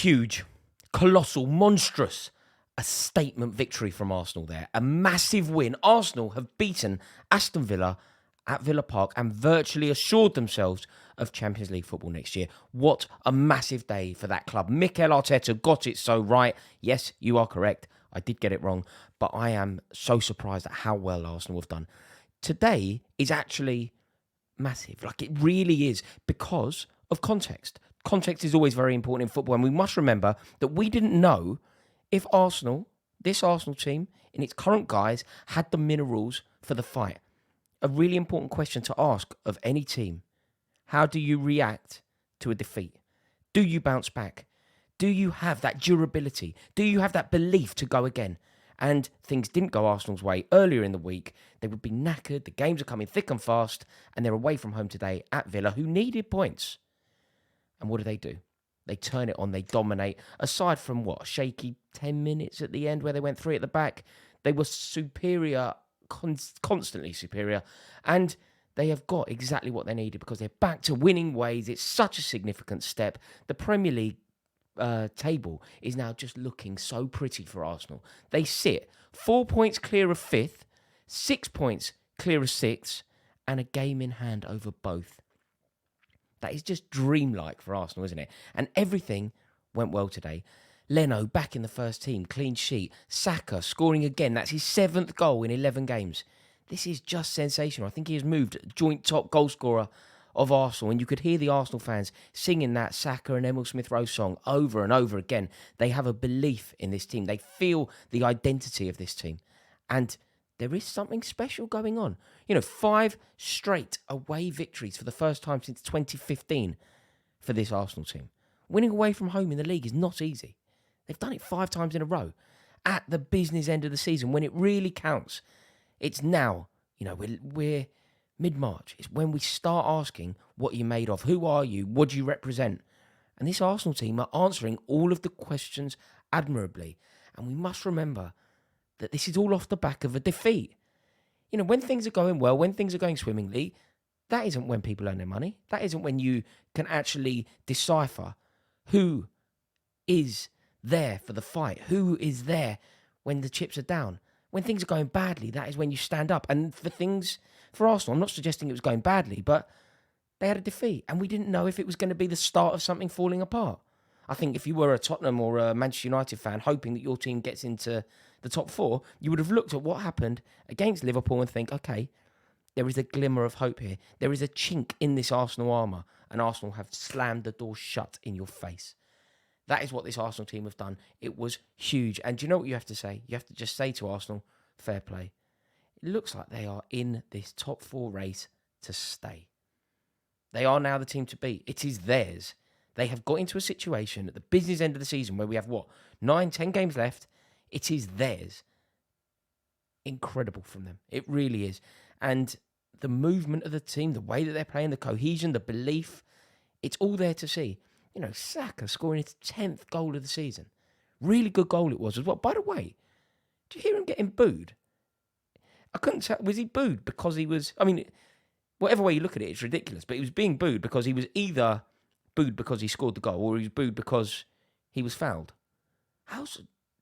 Huge, colossal, monstrous. A statement victory from Arsenal there. A massive win. Arsenal have beaten Aston Villa at Villa Park and virtually assured themselves of Champions League football next year. What a massive day for that club. Mikel Arteta got it so right. Yes, you are correct. I did get it wrong, but I am so surprised at how well Arsenal have done. Today is actually massive. Like, it really is, because of context. Context is always very important in football, and we must remember that we didn't know if Arsenal, this Arsenal team, in its current guise, had the minerals for the fight. A really important question to ask of any team. How do you react to a defeat? Do you bounce back? Do you have that durability? Do you have that belief to go again? And things didn't go Arsenal's way earlier in the week. They would be knackered. The games are coming thick and fast, and they're away from home today at Villa, who needed points. And what do? They turn it on, they dominate. Aside from a shaky 10 minutes at the end where they went 3 at the back, they were superior, constantly superior. And they have got exactly what they needed because they're back to winning ways. It's such a significant step. The Premier League table is now just looking so pretty for Arsenal. They sit 4 points clear of 5th, 6 points clear of 6th, and a game in hand over both. That is just dreamlike for Arsenal, isn't it? And everything went well today. Leno back in the first team, clean sheet. Saka scoring again. That's his 7th goal in 11 games. This is just sensational. I think he has moved joint top goal scorer of Arsenal. And you could hear the Arsenal fans singing that Saka and Emile Smith-Rowe song over and over again. They have a belief in this team. They feel the identity of this team. And there is something special going on. 5 straight away victories for the first time since 2015 for this Arsenal team. Winning away from home in the league is not easy. They've done it 5 times in a row at the business end of the season when it really counts. It's now, we're mid-March. It's when we start asking what you're made of. Who are you? What do you represent? And this Arsenal team are answering all of the questions admirably. And we must remember that this is all off the back of a defeat. When things are going well, when things are going swimmingly, that isn't when people earn their money. That isn't when you can actually decipher who is there for the fight, who is there when the chips are down. When things are going badly, that is when you stand up. And for Arsenal, I'm not suggesting it was going badly, but they had a defeat, and we didn't know if it was going to be the start of something falling apart. I think if you were a Tottenham or a Manchester United fan hoping that your team gets into the top 4, you would have looked at what happened against Liverpool and think, okay, there is a glimmer of hope here. There is a chink in this Arsenal armour, and Arsenal have slammed the door shut in your face. That is what this Arsenal team have done. It was huge. And do you know what you have to say? You have to just say to Arsenal, fair play. It looks like they are in this top 4 race to stay. They are now the team to beat. It is theirs. They have got into a situation at the business end of the season where we have, 9, 10 games left. It is theirs. Incredible from them. It really is. And the movement of the team, the way that they're playing, the cohesion, the belief, it's all there to see. Saka scoring his 10th goal of the season. Really good goal it was as well. By the way, did you hear him getting booed? I couldn't tell. Was he booed because he was... whatever way you look at it, it's ridiculous. But he was being booed because he was either booed because he scored the goal or he was booed because he was fouled.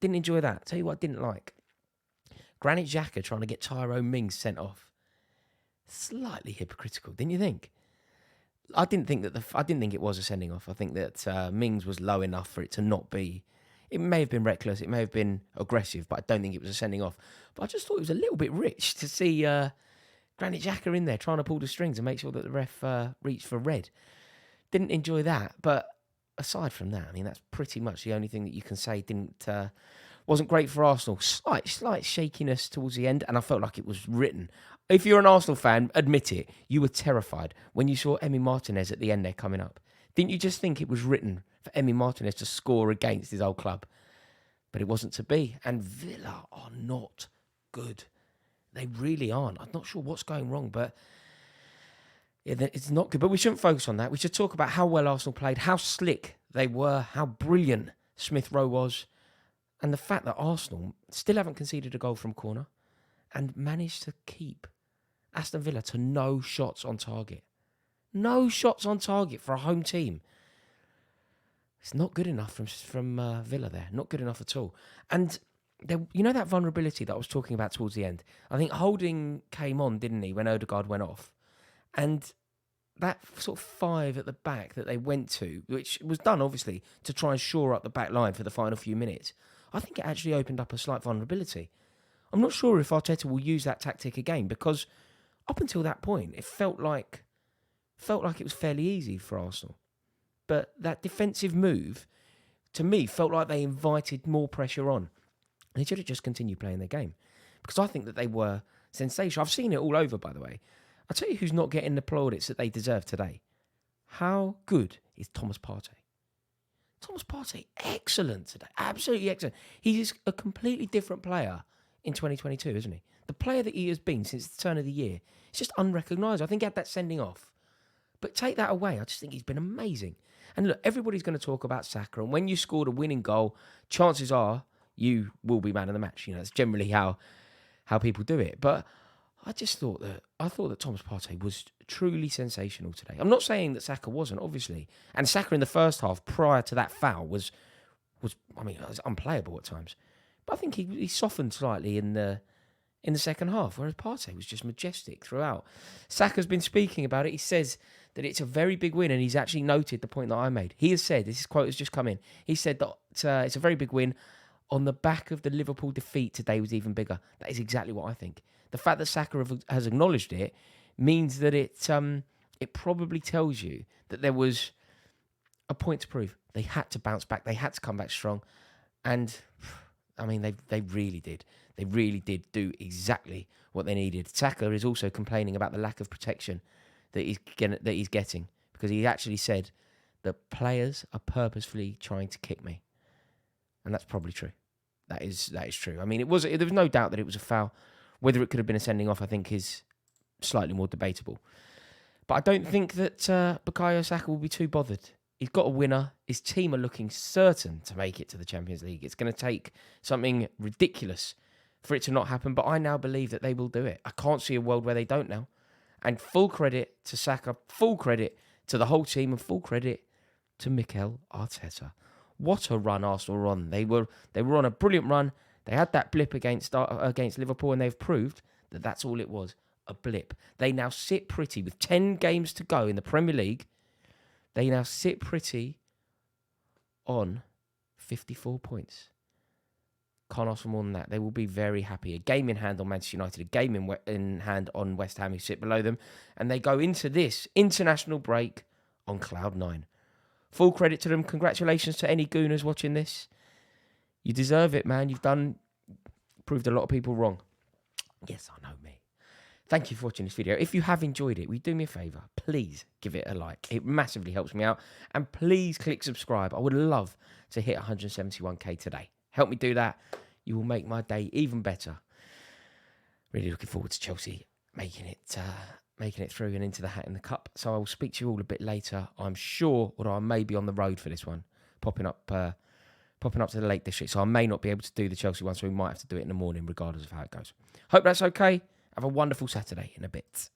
Didn't enjoy that. Tell you what I didn't like. Granit Xhaka trying to get Tyrone Mings sent off. Slightly hypocritical, didn't you think? I didn't think it was a sending off. I think that Mings was low enough for it to not be. It may have been reckless. It may have been aggressive, but I don't think it was a sending off. But I just thought it was a little bit rich to see Granit Xhaka in there trying to pull the strings and make sure that the ref reached for red. Didn't enjoy that. But aside from that, that's pretty much the only thing that you can say wasn't great for Arsenal. Slight shakiness towards the end, and I felt like it was written. If you're an Arsenal fan, admit it, you were terrified when you saw Emi Martinez at the end there coming up. Didn't you just think it was written for Emi Martinez to score against his old club? But it wasn't to be. And Villa are not good. They really aren't. I'm not sure what's going wrong, but it's not good. But we shouldn't focus on that. We should talk about how well Arsenal played, how slick they were, how brilliant Smith-Rowe was, and the fact that Arsenal still haven't conceded a goal from corner and managed to keep Aston Villa to no shots on target. No shots on target for a home team. It's not good enough from Villa there. Not good enough at all. And that vulnerability that I was talking about towards the end. I think Holding came on, didn't he, when Odegaard went off, and that sort of five at the back that they went to, which was done obviously to try and shore up the back line for the final few minutes. I think it actually opened up a slight vulnerability. I'm not sure if Arteta will use that tactic again, because up until that point, it felt like it was fairly easy for Arsenal. But that defensive move, to me, felt like they invited more pressure on. They should have just continued playing their game, because I think that they were sensational. I've seen it all over, by the way. I'll tell you who's not getting the plaudits that they deserve today. How good is Thomas Partey? Thomas Partey, excellent today. Absolutely excellent. He's a completely different player in 2022, isn't he? The player that he has been since the turn of the year, it's just unrecognisable. I think he had that sending off. But take that away, I just think he's been amazing. And look, everybody's going to talk about Saka. And when you scored a winning goal, chances are you will be man of the match. That's generally how people do it. But I thought that Thomas Partey was truly sensational today. I'm not saying that Saka wasn't, obviously. And Saka in the first half, prior to that foul, was unplayable at times. But I think he softened slightly in the second half, whereas Partey was just majestic throughout. Saka's been speaking about it. He says that it's a very big win, and he's actually noted the point that I made. He has said, this quote has just come in, he said that it's a very big win. On the back of the Liverpool defeat, today was even bigger. That is exactly what I think. The fact that Saka has acknowledged it means that it probably tells you that there was a point to prove. They had to bounce back. They had to come back strong. And, I mean, they really did. They really did do exactly what they needed. Saka is also complaining about the lack of protection that he's getting, because he actually said that players are purposefully trying to kick me. And that's probably true. That is true. I mean, there was no doubt that it was a foul. Whether it could have been a sending off, I think, is slightly more debatable. But I don't think that Bukayo Saka will be too bothered. He's got a winner. His team are looking certain to make it to the Champions League. It's going to take something ridiculous for it to not happen. But I now believe that they will do it. I can't see a world where they don't now. And full credit to Saka, full credit to the whole team, and full credit to Mikel Arteta. What a run Arsenal were on. They were on a brilliant run. They had that blip against Liverpool, and they've proved that that's all it was, a blip. They now sit pretty with 10 games to go in the Premier League. They now sit pretty on 54 points. Can't ask for more than that. They will be very happy. A game in hand on Manchester United, a game in hand on West Ham, who sit below them, and they go into this international break on cloud 9. Full credit to them. Congratulations to any Gooners watching this. You deserve it, man. You've proved a lot of people wrong. Yes, I know me. Thank you for watching this video. If you have enjoyed it, will you do me a favour? Please give it a like. It massively helps me out. And please click subscribe. I would love to hit 171k today. Help me do that. You will make my day even better. Really looking forward to Chelsea making it through and into the hat in the cup. So I will speak to you all a bit later, I'm sure, or I may be on the road for this one, popping up to the Lake District. So I may not be able to do the Chelsea one, so we might have to do it in the morning, regardless of how it goes. Hope that's okay. Have a wonderful Saturday in a bit.